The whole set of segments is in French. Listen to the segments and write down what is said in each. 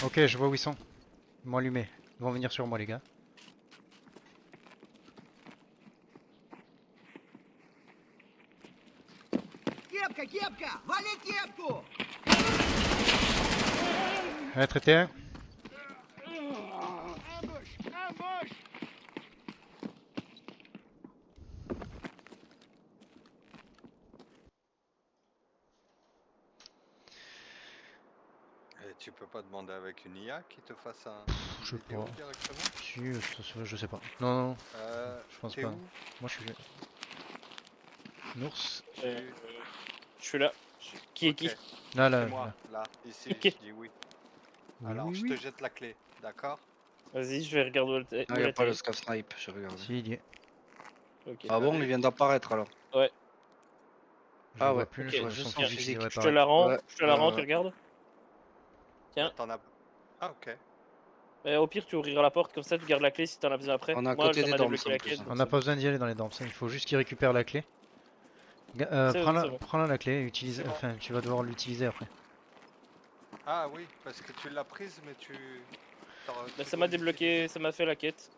Ok, je vois où ils sont. Ils m'ont allumé. Ils vont venir sur moi, les gars. Кепка, кепка! Вали кепку! Ouais, traité un. Ambush! Ambush! Et tu peux pas demander avec une IA qui te fasse Je une sais vidéo pas. directement? Si, je sais pas. Non, non, je pense T'es pas. où? Moi, je suis. Nours. Euh, Tu... je suis là. Qui est Ok, qui? Là, c'est là, moi, là. là, ici, Ok. je dis oui. Oui, Alors, oui, je te oui. jette la clé, d'accord? Vas-y, je vais regarder Ah, où y elle a pas le atterrit. scav snipe, je regarde. Si, il y est. Ok. Ah bon, Allez. il vient d'apparaître alors. Ouais. Je Ah vois ouais, plus, Ok. je vois juste son son Tiens, fusil physique. qui je te apparaît. la rends. Ouais, Je te la rends, tu regardes. Ah, Tiens. t'en as... Ah, ok. Au pire, tu ouvriras la porte, comme ça tu gardes la clé si t'en as besoin après. On est à Moi, côté ça des m'a dorms débloqué en la plus. quête, On donc n'a c'est pas bon. besoin d'y aller dans les dorms, ça. Il faut juste qu'il récupère la clé. C'est bon. Prends la clé, utilise. C'est bon. Enfin, tu vas devoir l'utiliser après. Ah oui, parce que tu l'as prise, mais tu... Bah, tu ça dois m'a débloqué, ça m'a fait la quête.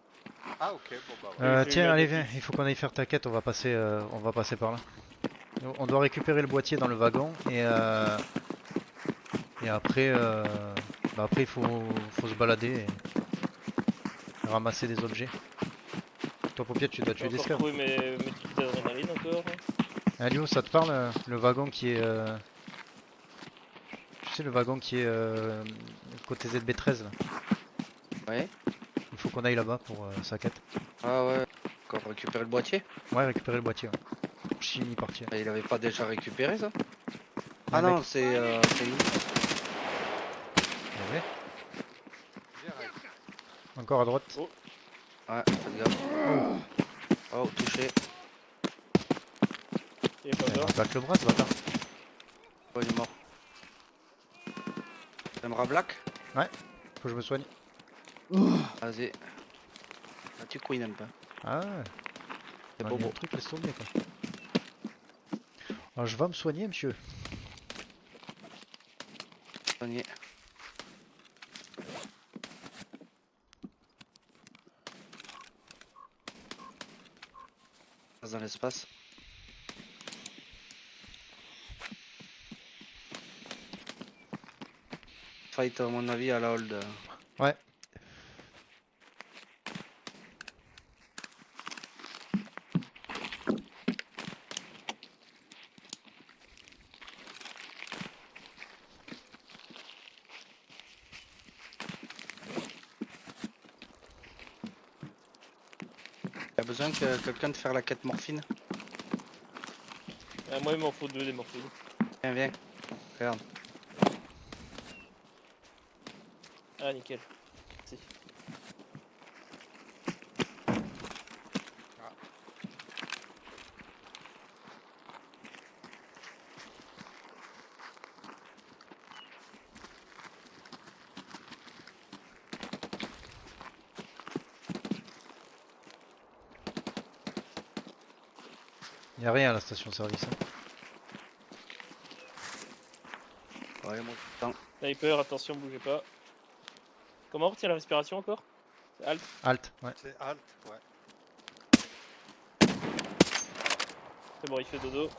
Ah, ok, bon bah voilà. J'ai eu Tiens, la allez, viens. notif. Il faut qu'on aille faire ta quête. On va passer par là. On doit récupérer le boîtier dans le wagon et après, après faut se balader et ramasser des objets. Toi, Paupiette, tu dois J'ai tuer des encore scavs. trouvé mes trucs d'adrénaline encore. Lio, ça te parle le wagon qui est. Tu sais, le wagon qui est côté ZB13 là. Ouais. Il faut qu'on aille là-bas pour sa quête. Ah ouais. Encore récupérer le boîtier. Ouais, récupérer le boîtier. Ouais. Pour Chimie partir. Ah, il avait pas déjà récupéré ça? Ouais, Ah mec. non, c'est nous. Ouais. Direct. Encore à droite. Oh, Ouais, faites gaffe. Oh, touché. il est pas Il mort. m'attaque le bras ce bâtard. Oh, il est mort. T'aimeras Black? Ouais, faut que je me soigne. Vas-y. Ah, tu couines un peu. Ah ouais. C'est On a mis un bobo. truc, laisse tomber quoi. Alors je vais me soigner, monsieur. Soigné. Passe dans l'espace. Fight à mon avis à la hold. Ouais. Y'a besoin que quelqu'un de faire la quête morphine? Moi, il m'en faut 2 des morphines. Viens, viens. Regarde. Ah, nickel. Si. Y a rien à la station service. Hein. Ouais, moi, attends. Sniper, attention, bougez pas. Comment on retient la respiration encore? Halt. Halt, ouais. C'est Alt, ouais. C'est bon, il fait dodo.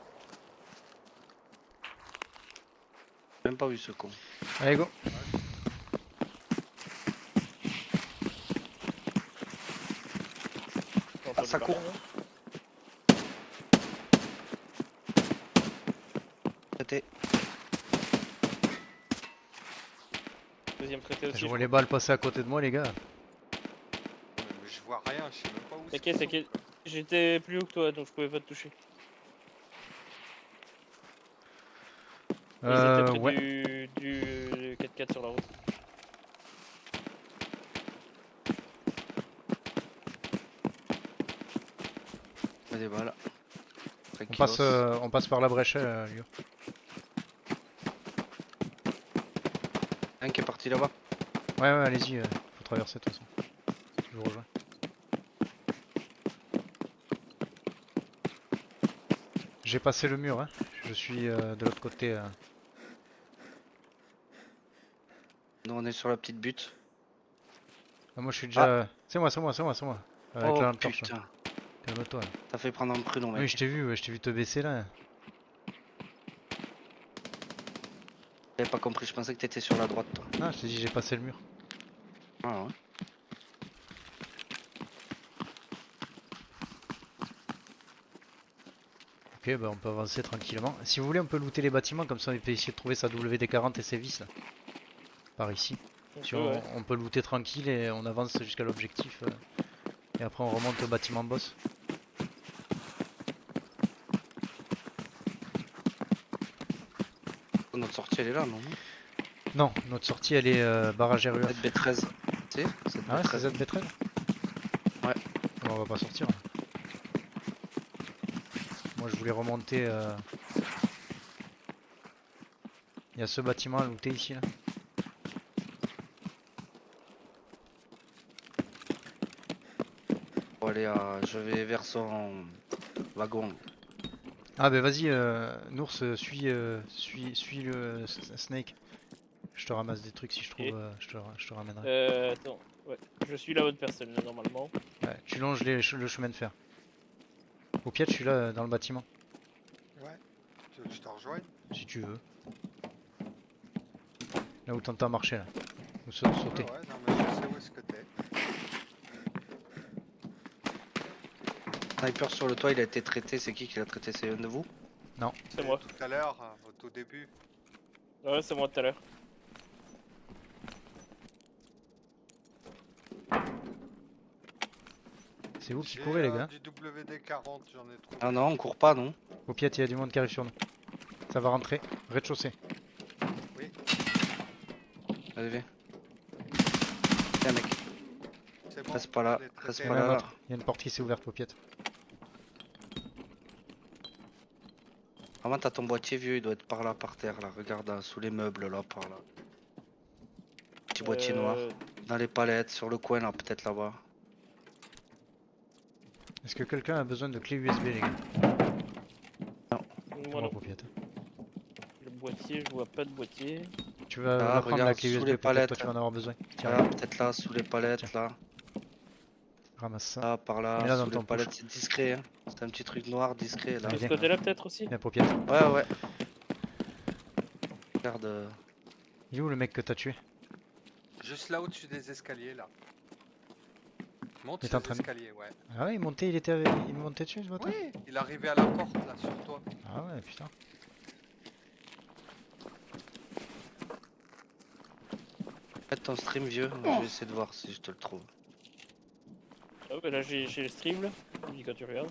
J'ai même pas vu ce con. Allez, go. J'ai entendu ça parler, court. hein. Traité. Deuxième traité aussi. Je vois les balles passer à côté de moi, les gars. Mais je vois rien, je sais même pas où c'est. T'inquiète, t'inquiète. J'étais plus haut que toi, donc je pouvais pas te toucher. Ils étaient près Ouais. du 4x4 sur la route. Y'a des balles. On passe par la brèche, Lio. Un qui est parti là-bas. Ouais, ouais, allez-y. Faut traverser de toute façon. Je vous rejoins. J'ai passé le mur, hein. Je suis de l'autre côté. Nous on est sur la petite butte. Ah, moi je suis déjà. C'est moi, c'est moi, c'est moi, c'est moi. Avec Oh la lampe torche. putain, Calme-toi. Là. t'as fait prendre un pruneau Oui, mec. je t'ai vu, ouais, je t'ai vu te baisser là. J'avais pas compris, je pensais que t'étais sur la droite toi. Ah, je t'ai dit, j'ai passé le mur. Ah ouais. Ok, bah on peut avancer tranquillement. Si vous voulez, on peut looter les bâtiments, comme ça on peut essayer de trouver sa WD-40 et ses vis là. Par ici. Si Ouais. on peut looter tranquille et on avance jusqu'à l'objectif. Et après on remonte au bâtiment boss. Notre sortie elle est là non? Non, notre sortie elle est barrage RUF. ZB13. C'est Ah ouais, c'est ZB13. ZB13. Ouais. Bon, on va pas sortir. Là. Moi je voulais remonter. Il y a ce bâtiment à looter ici là. Bon allez, je vais vers son wagon. Ah bah vas-y, Nours, suis le Snake. Je te ramasse des trucs si je trouve, Ok. je te ramènerai. Attends. Ouais. Je suis la bonne personne là, normalement. Ouais, tu longes le chemin de fer. Au pied, je suis là dans le bâtiment, Ouais. Tu veux que je te rejoigne? si tu veux. Là où t'entends marcher là. Ou sauter. Ouais, non, mais je sais où est-ce que t'es. Sniper sur le toit, il a été traité. C'est qui l'a traité? C'est un de vous? C'est moi. Tout à l'heure, au tout début. Ouais, c'est moi tout à l'heure. C'est vous qui J'ai courez les gars. du WD-40, j'en ai trouvé. Ah non, on court pas non. Au pied, il y a du monde qui arrive sur nous. Ça va rentrer. Rez-de-chaussée. Oui, Allez viens. Viens mec. c'est bon. Reste pas là, je l'ai traité. reste Il y pas en a là. un autre. Il y a une porte qui s'est ouverte au pied. Vraiment t'as ton boîtier vieux, il doit être par là, par terre là. Regarde là, sous les meubles là, par là. Petit boîtier noir. Dans les palettes, sur le coin là, peut-être là-bas. Est-ce que quelqu'un a besoin de clé USB les gars? Moi Moi non. paupiette. Le boîtier, je vois pas de boîtier. Tu vas Ah, la prendre la regarde, clé sous USB les peut-être, palettes. toi tu vas en avoir besoin. Tiens, Là, peut-être là, sous les palettes Tiens. là. ramasse ça. Là, par là, Mets-la dans sous ton les palettes, c'est discret. Hein. C'est un petit truc noir discret là. Allez, De ce viens. côté-là peut-être aussi. Viens paupiette. Ouais, ouais. Regarde. Il est où le mec que t'as tué? Juste là au-dessus des escaliers, là. Monte Il est ces en train de- escaliers, ouais. Ah ouais, il montait dessus ce bâtard? Oui, il arrivait à la porte, là, sur toi. Ah ouais, putain. Faites ton stream vieux, je vais essayer de voir si je te le trouve. Ah ouais, là j'ai le stream là. Je dis quand tu regardes.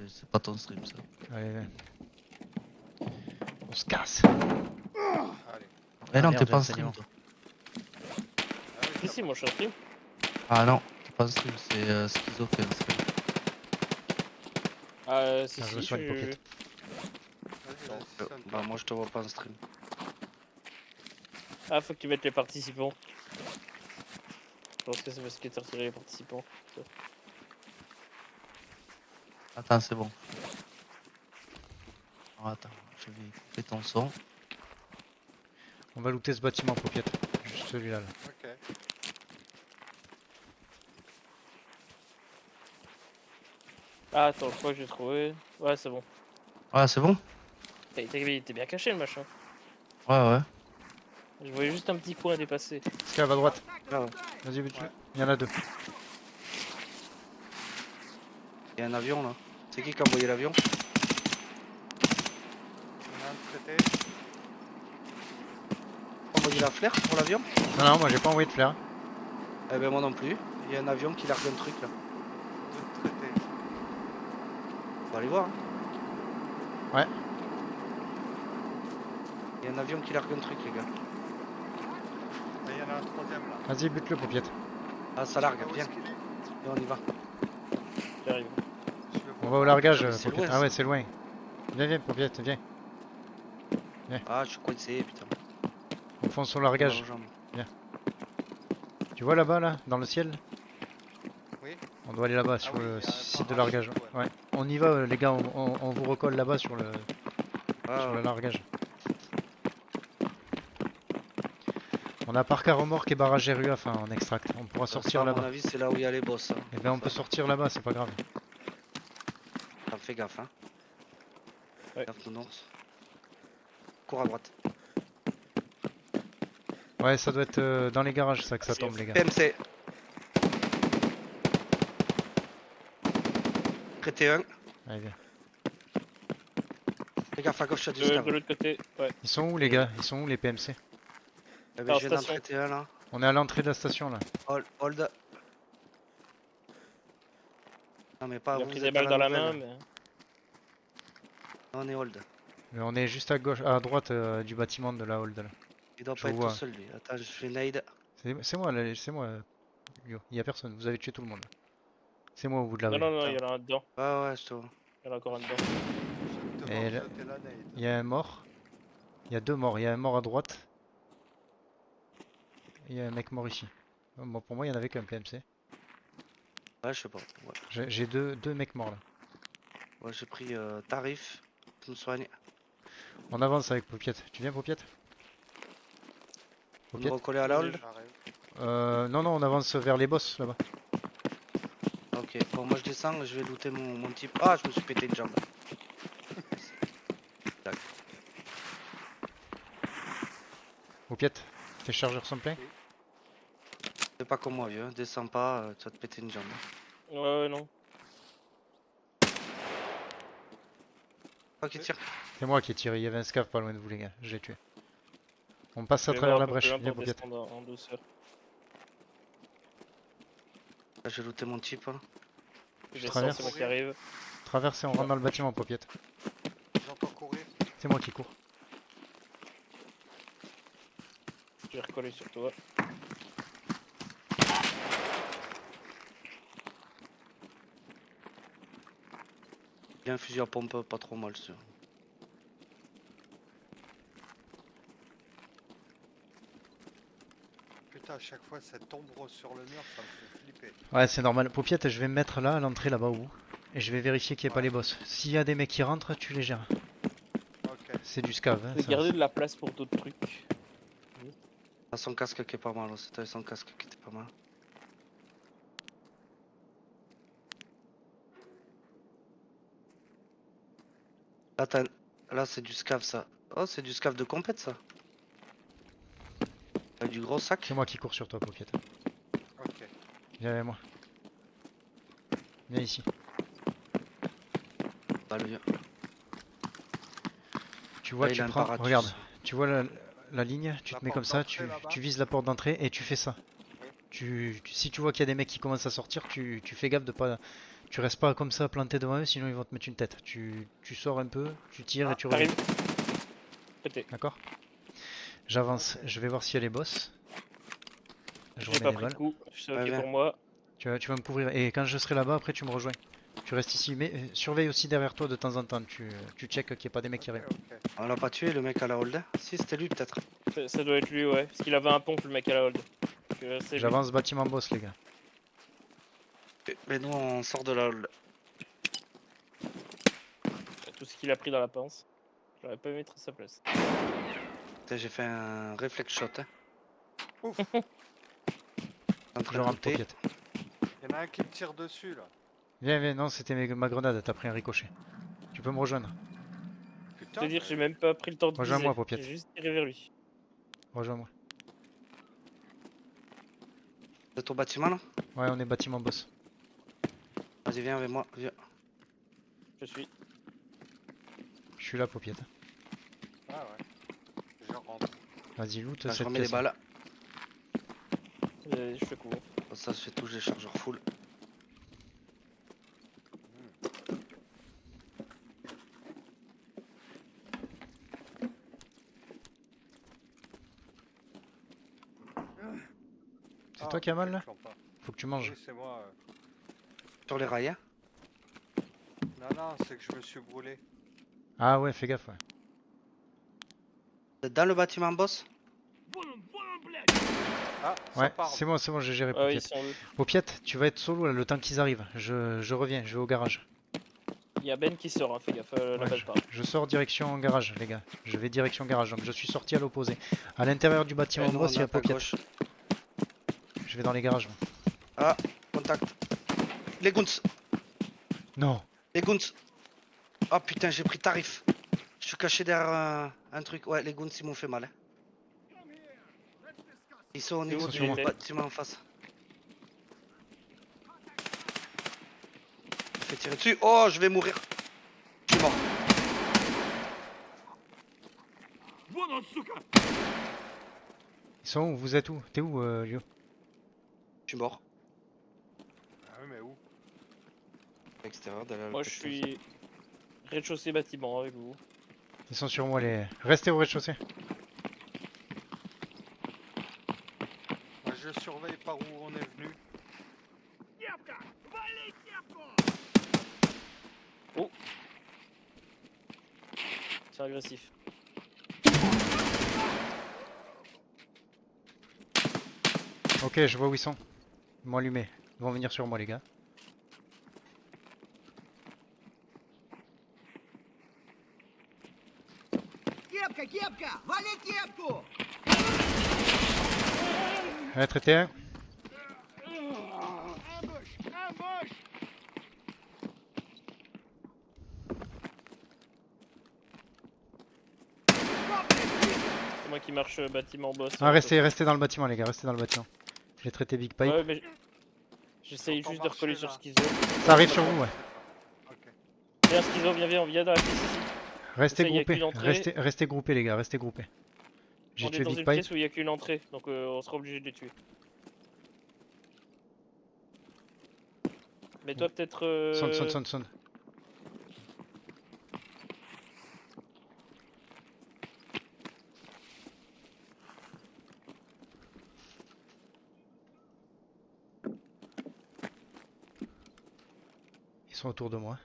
C'est pas ton stream ça. Allez, viens. On se casse. Allez. Eh non, merde, t'es pas en j'ai le stream toi. Ah oui, Si, si, moi je suis en stream. Ah non, t'es pas en stream, c'est Schizo qui est en stream. Si, Ah, je si, me soigne, Pocket. vas-y, vas-y, sonne. Bah moi je te vois pas en stream. Ah, faut que tu mettes les participants. Je pense que c'est parce que t'as retiré les participants. Attends, c'est bon. Oh, attends, je vais couper ton son. On va looter ce bâtiment, paupiette. Juste celui-là. Là. Ok. Ah, attends, je crois que j'ai trouvé. Ouais, c'est bon. Ouais, c'est bon? Il était bien caché le machin. Ouais, ouais. Je voyais juste un petit coin dépasser. Esclave à droite. Ah ouais. Vas-y, bute-le. Il y en a deux. Il y a un avion là. C'est qui a envoyé l'avion? On a un traité. Envoyé la flair pour l'avion? Non, non, moi j'ai pas envoyé de flair. Eh ben moi non plus. Il y a un avion qui largue un truc là. Deux traités. On va aller voir. Hein. Ouais. Il y a un avion qui largue un truc les gars. Ah, il y en a un troisième, là. Vas-y, bute-le, paupiette. Ah ça largue, Ah, où viens. est-ce qu'il est? Et on y va. J'arrive. Je le On vois va au pas. largage, mais c'est paupiette. loin, Ah ouais, ça. c'est loin. Viens, viens, paupiette, viens. Ah je suis coincé putain. On fonce au Mal largage. aux jambes. Tu vois là-bas, là, dans le ciel? Oui. On doit aller là-bas, sur oui, le il y a un site de parachute, largage. ouais. Ouais. On y va, les gars, on vous recolle là-bas sur Ah, le largage. On a parc à remorque et barrage RUF en extract. On pourra sortir Ça, à mon là-bas. avis, c'est là où il y a les boss. Hein. Et ben on peut sortir là-bas, c'est pas grave. Ah, fais gaffe, hein. Ouais. Gaffe, nounours. Cours à droite. Ouais, ça doit être dans les garages ça que ça C'est tombe les gars. PMC. Traité 1. Allez, viens. Fais gaffe à gauche, il y a du De scav. l'autre côté, ouais. Ils sont où les gars? Ils sont où les PMC? Eh ben, Par je viens d'en station. traiter un là. On est à l'entrée de la station là. Hold. Non, mais pas Il a vous pris êtes des à balles dans la nouvelle. main, mais. Non, on est hold. Mais on est juste à gauche, à droite du bâtiment de la hold là. Il doit Je pas être vois. tout seul lui. Attends, je fais nade. C'est moi là, c'est moi. Yo, il y a personne, vous avez tué tout le monde. C'est moi au bout de la Non, rue. non, non, il y en a un dedans. Ouais, je te vois. Il y en a encore un dedans. Je vais Et devoir là- jeter la nade. Il y a un mort. Il y a deux morts. Il y a un mort à droite. Il y a un mec mort ici. Bon, pour moi, il y en avait qu'un PMC. Ouais, je sais pas. Ouais, J'ai deux mecs morts là. ouais j'ai pris tarif. Tu me soignes. On avance avec Popiette. Tu viens, Popiette? On me Popiette? recoller à la hold. J'arrive. Non, on avance vers les boss là-bas. Ok, bon, moi je descends, je vais looter mon type. Ah, je me suis pété une jambe. Popiette, tes chargeurs sont pleins? Fais pas comme moi, vieux. Descends pas, tu vas te péter une jambe. Ouais, non. Toi qui tire. C'est moi qui ai tiré. Il y avait un scav pas loin de vous, les gars. Je l'ai tué. On passe à Je vais travers voir la un peu plus brèche. loin Viens, pour Popiette. descendre en douceur. Là, j'ai looté mon type. Hein. Je Je descends, traverse. c'est moi qui arrive. Traversez, on rentre dans le bâtiment, Popiette. J'entends courir. C'est moi qui cours. Je vais recoller sur toi. Il y a un fusil à pompe, pas trop mal, sûr. Putain, à chaque fois cette ombre sur le mur, ça me fait flipper. Ouais, c'est normal. Popiette, je vais me mettre là, à l'entrée là-bas où. Et je vais vérifier qu'il n'y ait pas Ouais. les boss. S'il y a des mecs qui rentrent, tu les gères. Ok. C'est du scav. Hein, J'ai ça. gardé de la place pour d'autres trucs. Ah, son casque qui est pas mal, c'était son casque qui était pas mal. Là, là c'est du scav ça. Oh, c'est du scav de compète ça. Avec du gros sac. C'est moi qui cours sur toi, Popiette. Ok. Viens avec moi. Viens ici. Bah, le vieux. Tu vois, Là, il tu a un prends. paratus. Regarde, tu vois la ligne, tu La te mets comme porte ça, d'entrée, là-bas. tu vises la porte d'entrée et tu fais ça. Si tu vois qu'il y a des mecs qui commencent à sortir, tu fais gaffe de pas. Tu restes pas comme ça planté devant eux, sinon ils vont te mettre une tête. Tu sors un peu, tu tires et tu reviens. Arrive. Pété. D'accord? J'avance, je vais voir s'il y a les boss. Je J'ai remets pas des pris de balles. coup. C'est Ouais, ok viens. pour moi. Tu vas me couvrir. Et quand je serai là-bas, après tu me rejoins. Tu restes ici, mais surveille aussi derrière toi de temps en temps. Tu check qu'il n'y ait pas des mecs qui arrivent. Ok. On l'a pas tué le mec à la hold. Si, c'était lui peut-être. Ça doit être lui, ouais. Parce qu'il avait un pompe, le mec à la hold. Donc, c'est lui. J'avance bâtiment boss, les gars. Mais nous on sort de la hold. Tout ce qu'il a pris dans la pince. J'aurais pas aimé être à sa place. Putain, j'ai fait un reflex shot. Hein. Ouf. En train Je de rentre, looter. Popiette. Il y en a un qui me tire dessus là. Viens, non, c'était ma grenade, t'as pris un ricochet. Tu peux me rejoindre. Putain. C'est-à-dire, mais- j'ai même pas pris le temps de viser. Rejoins-moi, Popiette. J'ai juste tiré vers lui. Rejoins-moi. De ton bâtiment là. Ouais, on est bâtiment boss. Vas-y, viens avec moi. Viens. Je suis. Je suis là, Popiette. Ah ouais. Je rentre. Vas-y, loot Là, je cette remets les pièce. balles. Je fais court. Comme ça, je fais tous les chargeurs full. C'est toi qui as mal là? t'inquiète pas. Faut que tu manges. Oui, c'est moi. Sur les rails. Hein. Non, c'est que je me suis brûlé. Ah ouais, fais gaffe, ouais. Vous êtes dans le bâtiment boss. Ah, ça Ouais, part. c'est bon, j'ai géré Ah, ils Popiette. sont. Popiette, tu vas être solo là, le temps qu'ils arrivent. Je reviens, je vais au garage. Il y a Ben qui sort, hein, fais gaffe, la Ouais, balle part. je sors direction garage, les gars. Je vais direction garage, donc je suis sorti à l'opposé. À l'intérieur du bâtiment Eh, nous, boss, on il y est a à ta Pocket. gauche. Je vais dans les garages. Moi. Ah, contact. Les goons, Non. les goons. Oh putain, j'ai pris tarif. Je suis caché derrière un truc. Ouais, les goons, ils m'ont fait mal. Hein. Ils sont au C'est où niveau tu du étais bâtiment en face. Je fais tirer dessus. Oh, je vais mourir. Je suis mort. Ils sont où? Vous êtes où? T'es où, Lio? Je suis mort. Ah oui, mais où? À l'extérieur, derrière le Moi je cactus. suis rez-de-chaussée bâtiment avec vous. Ils sont sur moi, les. Restez au rez-de-chaussée. Moi, je surveille par où on est venu. C'est agressif. Ok, je vois où ils sont. Ils m'ont allumé. Ils vont venir sur moi, les gars. Кепка, кепка! Вали кепку! Allez, traité un. C'est moi qui marche bâtiment boss. Ah, restez dans le bâtiment, les gars. Restez dans le bâtiment. Je l'ai traité Big Pipe. Ouais, mais j'essaye Faut juste de recoller marcher, sur là. Schizo. Ça arrive sur vous, ouais. Ok. Viens Schizo, viens dans la pièce ici. Restez Ça, y a groupés. qu'une entrée. Restez groupés, les gars. Restez groupés. J'ai On est tué dans Big une Pipe. pièce où il y a qu'une entrée, donc on sera obligé de les tuer. Mais toi peut-être... Sonne. Ils sont autour de moi.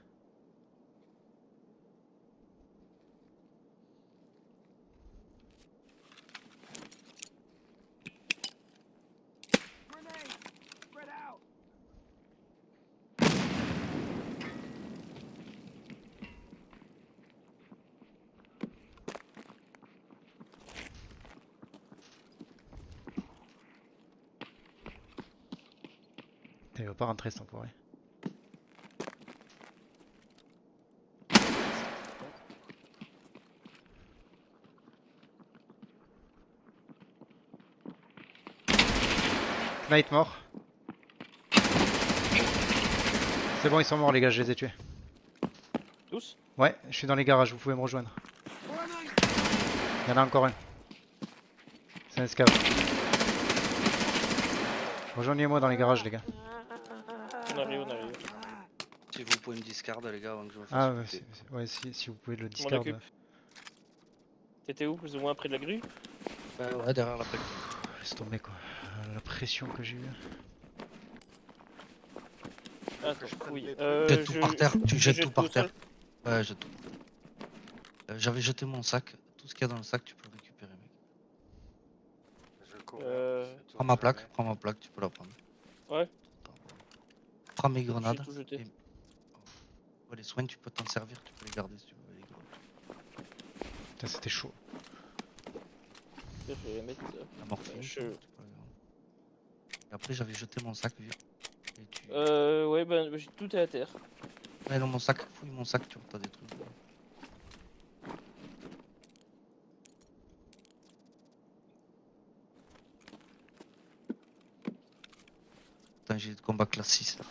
Putain, il va pas rentrer cet enfoiré. Knight mort. C'est bon, ils sont morts, les gars, je les ai tués. Tous? Ouais, je suis dans les garages, vous pouvez me rejoindre. Il y en a encore un. C'est un scav. Rejoignez-moi dans les garages, les gars. On arrive. Si vous pouvez me discard, les gars, avant que je me fasse. Ah, ouais, buter. ouais, si vous pouvez le Je m'en discard. occupe. T'étais où, plus ou moins près de la grue? Ouais, derrière la plaque. Laisse tomber quoi. La pression que j'ai eue. Attends, je prenne oui. des trucs. Jette tout par terre, tu jettes tout par au terre. sol. Ouais, jette tout. J'avais jeté mon sac. Tout ce qu'il y a dans le sac, tu peux le récupérer, mec. Je cours. Prends ma plaque, tu peux la prendre. Ouais. Prends mes J'ai grenades. tout jeté. Ouais, les soins, tu peux t'en servir, tu peux les garder si tu veux. Les grenades. Putain, c'était chaud. Je vais mettre... La morphine. je- c'est pas grave. Et après, j'avais jeté mon sac, vieux. Et tu... ouais, ben, tout est à terre. Ouais, dans mon sac, fouille mon sac, tu vois, t'as des trucs. T'as un gilet de combat classe 6 là.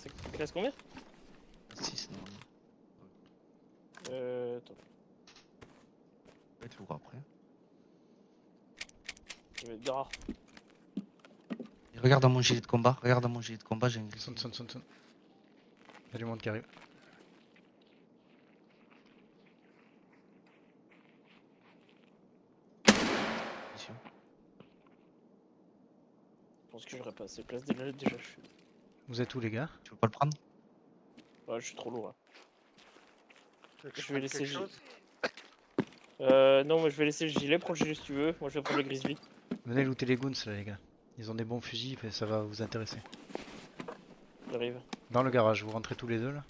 C'est classe combien? Classe 6 normalement. Attends, Ça va être lourd après. je vais être gras. Et regarde dans mon gilet de combat, j'ai un gris. Sonne. Il y a du monde qui arrive. Ici. Je pense que j'aurais pas assez de place déjà. Vous êtes où, les gars? Tu veux pas le prendre? Ouais, je suis trop lourd. Là. Je Je vais laisser quelque le chose. non, moi je vais laisser le gilet, prends le gilet si tu veux. Moi je vais prendre le grizzly. Venez looter les goons, là, les gars. Ils ont des bons fusils, et ça va vous intéresser. J'arrive. Dans le garage, vous rentrez tous les deux là.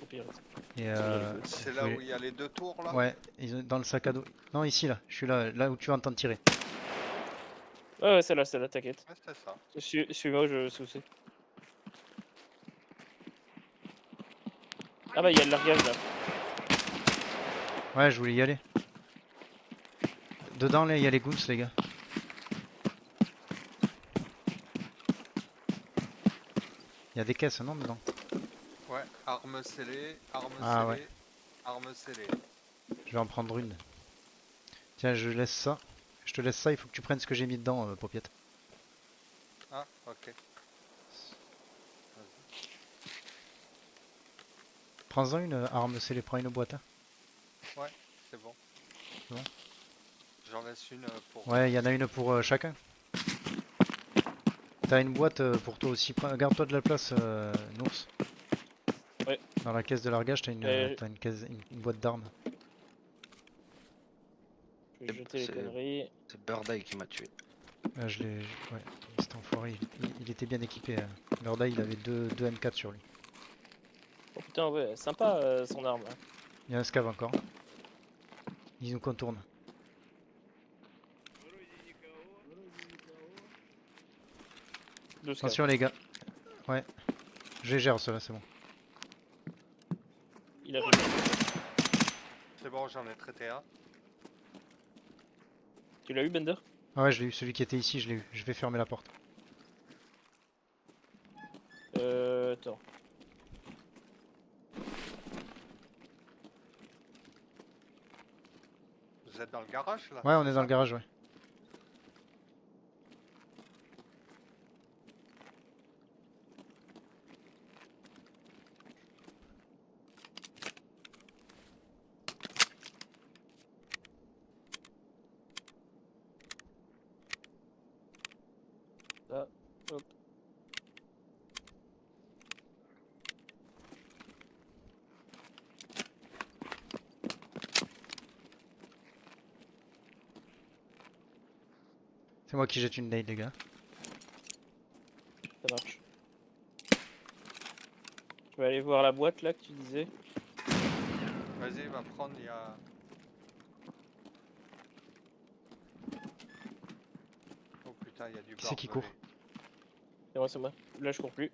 Au pire. Et C'est vous là pouvez- où il y a les 2 tours là. Ouais, dans le sac à dos. Non, ici là, je suis là où tu vas entendre tirer. Ouais, ouais, c'est là, t'inquiète. Ouais, c'est ça. Suis-moi, je sais où c'est. Ah bah, il y a le largage là. Ouais, je voulais y aller. Dedans là, il y a les goons, les gars. Il y a des caisses, non, dedans? Ouais, arme scellée, arme Ah, scellée, arme scellée. Je vais en prendre une. Tiens, je laisse ça. Je te laisse ça, il faut que tu prennes ce que j'ai mis dedans, Paupiette. Ah, ok. Prends-en une arme scellée, prends une boîte. Hein. Ouais, c'est bon. C'est bon. J'en laisse une pour. Ouais, il y en a une pour chacun. T'as une boîte pour toi aussi. Garde-toi de la place, Nours. Ouais. Dans la caisse de largage, t'as Euh, une boîte d'armes. Je vais jeter les C'est- conneries. C'est Bird Eye qui m'a tué. Ouais, cet enfoiré, il était bien équipé. Murda, il avait deux M4 sur lui. Oh putain, ouais, sympa son arme. Hein. Il y a un scav encore. Il nous contourne. Deux scavs. Attention les gars. Ouais. Je les gère ceux-là, c'est bon. Il a fait. C'est bon, j'en ai traité un. Tu l'as eu, Bender? Ah ouais, je l'ai eu, celui qui était ici, je l'ai eu. Je vais fermer la porte. Attends. Vous êtes dans le garage là? Ouais, on est dans le garage, ouais. Là, hop. C'est moi qui jette une nade, les gars. Ça marche. Je vais aller voir la boîte là que tu disais. Vas-y, va prendre, il y a. Oh putain, il y a du Qui c'est qui barbelé. court? C'est moi. Là, je cours plus.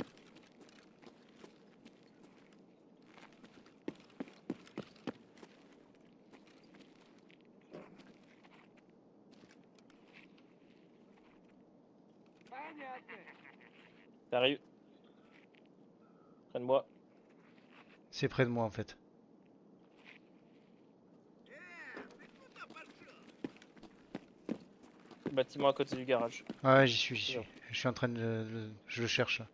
T'arrives. Prenne-moi. C'est près de moi en fait. Le bâtiment à côté du garage. Ah ouais, j'y suis, j'y suis. Non. Je suis en train de je le cherche là.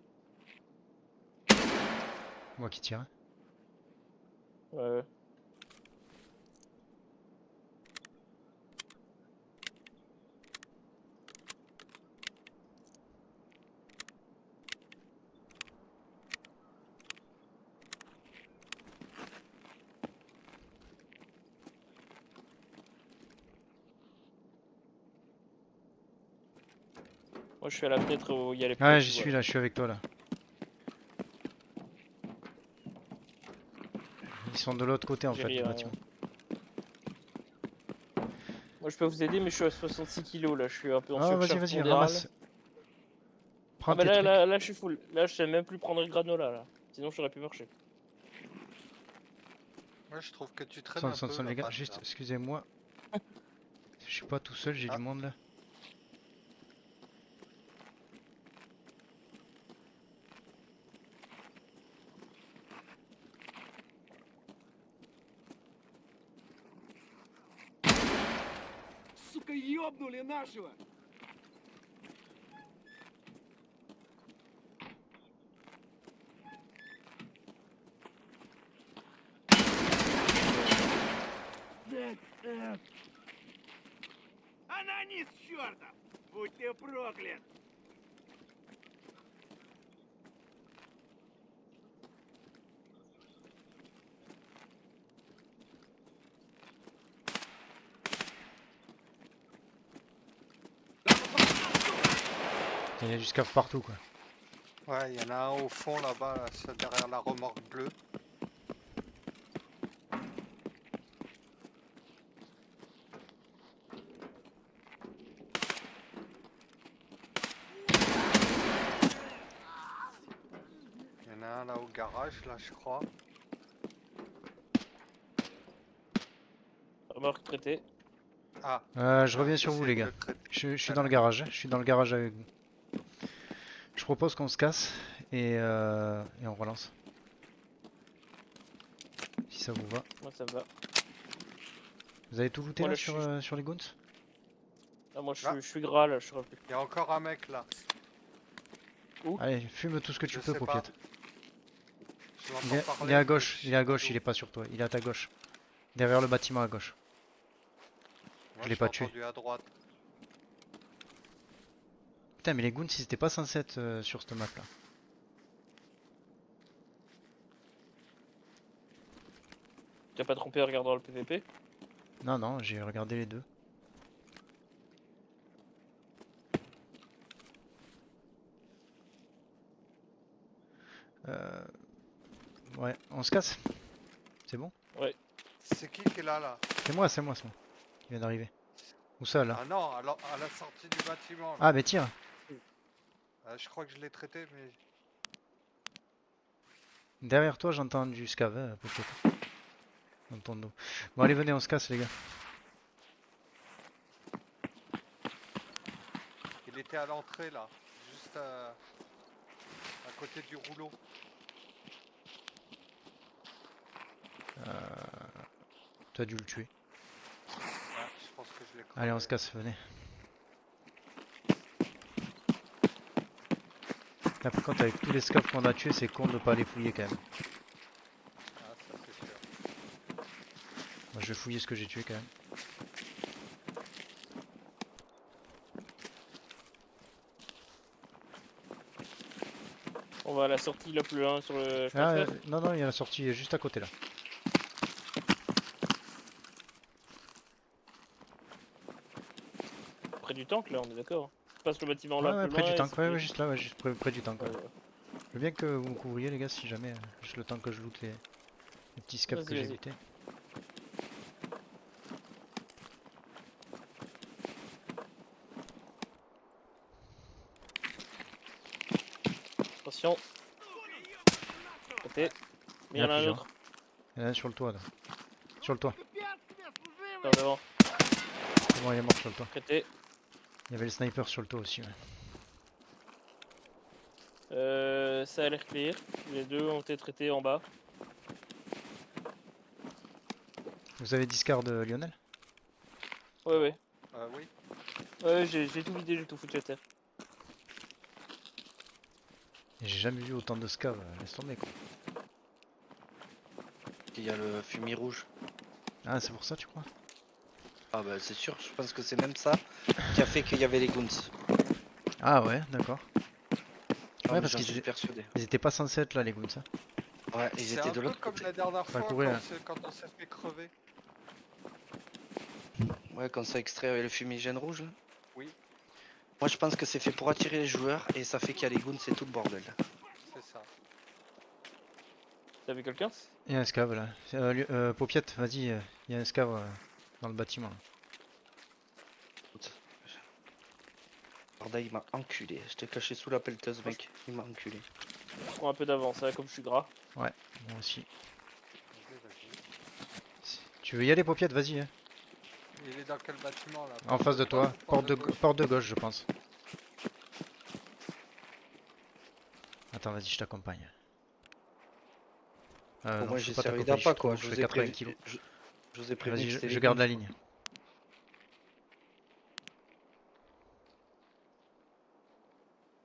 Moi qui tire. Hein. Ouais. Moi, je suis à la fenêtre où il y a les Ouais, poteaux, j'y tu suis là, je suis avec toi là. Ils sont de l'autre côté en J'ai fait du rien. bâtiment. Moi, je peux vous aider, mais je suis à 66 kilos là. Je suis un peu en Ah vas-y, surcharge vas-y, pondérale. ramasse. Prends Ah bah tes là, trucs. là, je suis full. Là, je sais même plus prendre le granola là. Sinon, j'aurais pu marcher. Moi, je trouve que tu traînes un peu. Son là, les gars, Pat, juste là. excusez-moi. Je suis pas tout seul, j'ai Ah. du monde là. Сука, ёбнули нашего! Анонис чертов! Будь ты проклят! Il y a du scaf partout quoi. Ouais, il y en a un au fond là-bas, là, c'est derrière la remorque bleue. Il y en a un là au garage, là, je crois. Remorque traitée. Ah, Je reviens sur vous, les gars. Je suis dans le garage, hein. Je suis dans le garage avec vous. Je propose qu'on se casse et on relance. Si ça vous va. Moi ça me va. Vous avez tout looté Moi, là là, je suis- sur les goons? Ah, moi je Ah. suis, je suis gras là, je suis plus. il y a encore un mec là. Allez, fume tout ce que tu Je peux, sais pas. Paupiette. Je l'entends Il est parler, à mais gauche, je il est sais à pas gauche, d'où. il est pas sur toi, il est à ta gauche. Derrière le bâtiment à gauche. Moi, je l'ai pas tué. entendu à droite. Putain, mais les goons, ils étaient pas censés être sur cette map là. Tu as pas trompé en regardant le PVP? Non, non, j'ai regardé les deux. Euh... Ouais, on se casse? C'est bon? C'est qui est là? C'est moi, c'est moi, c'est moi. Qui vient d'arriver. Où ça là? Ah non, alors à la sortie du bâtiment. Là. Ah, mais tiens! Je crois que je l'ai traité, mais. Derrière toi, j'entends du scav, hein, peut-être. Dans ton dos. Bon, allez, venez, on se casse, les gars. Il était à l'entrée là, juste à côté du rouleau. Tu as dû le tuer. Ouais, je pense que je l'ai crevé. Allez, on se casse, venez. Là, par contre, avec tous les scavs qu'on a tués, c'est con de pas les fouiller quand même. Ah, ça c'est sûr. Moi, je vais fouiller ce que j'ai tué quand même. On va à la sortie là plus loin sur le. Je peux Ah, le faire non, non, il y a la sortie juste à côté là. Près du tank là, on est d'accord. Je passe le bâtiment Ouais, là ouais, plus près loin. du et tank, c'est ouais, fini. ouais, juste là, ouais, juste près du tank. Ouais. Ouais, ouais. Je veux bien que vous me couvriez, les gars, si jamais, juste le temps que je loot les petits scavs Vas-y, que j'ai vas-y. lootés. Attention. Côté. Mais il y en a un plusieurs. autre. Il y en a un sur le toit là. Sur le toit. Par devant. C'est bon, il est mort sur le toit. Traité. Il y avait le sniper sur le toit aussi, ouais. Ça a l'air clear. Les deux ont été traités en bas. Vous avez discard Lionel? Ouais, ouais. Oui. Ouais, j'ai tout vidé, j'ai tout foutu à terre. Et j'ai jamais vu autant de scavs, laisse tomber quoi. Il y a le fumier rouge. Ah, c'est pour ça, tu crois? Ah bah c'est sûr, je pense que c'est même ça qui a fait qu'il y avait les goons. Ah ouais, d'accord. Ah, Ouais, mais parce j'en qu'ils suis étaient... persuadé. ils étaient pas censés être là, les goons, ça. Ouais, ils C'est étaient un de peu l'autre comme côté. la dernière fois courir, hein. quand on s'est fait crever. Ouais, quand ça extrait le fumigène rouge. Là. Oui. Moi je pense que c'est fait pour attirer les joueurs et ça fait qu'il y a les goons, c'est tout le bordel. C'est ça. T'as vu quelqu'un? Il y a un scav là. Paupiette, vas-y, il y a un scav dans le bâtiment. Là. Barda il m'a enculé, je t'ai caché sous la pelleteuse mec, il m'a enculé. Je prends un peu d'avance, hein, comme je suis gras. Moi aussi. Vas-y, vas-y. Tu veux y aller, Paupiette? Vas-y. Hein. Il est dans quel bâtiment là? En face de toi, Porte de porte de gauche, je pense. Attends, vas-y, je t'accompagne. Pour Non, moi je j'ai peux pas servi t'accompagner, d'appât quoi, je fais 80 kilos. je vous ai prévenu Vas-y, que c'était je les garde goons, la quoi. ligne.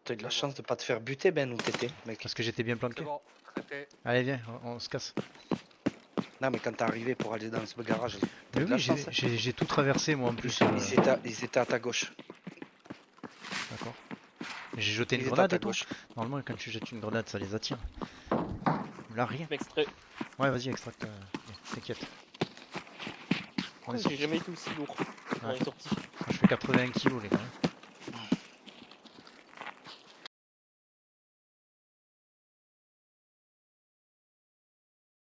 T'as eu de la chance de pas te faire buter Ben où t'étais mec. Parce que j'étais bien C'est planqué. bon, traité. Allez, viens, on se casse. Non mais quand t'es arrivé pour aller dans ce garage, t'as Mais eu de la oui, chance. hein. j'ai tout traversé, moi, en plus. Ils étaient à ta gauche. D'accord. J'ai jeté Ils une étaient à grenade ta et tout. gauche. Normalement, quand tu jettes une grenade, ça les attire. Là, rien. M'extrait. Ouais, vas-y, extracte. T'inquiète. On est J'ai sorti. jamais été aussi lourd. On Ouais. est sorti. Je fais 81 kilos, les gars.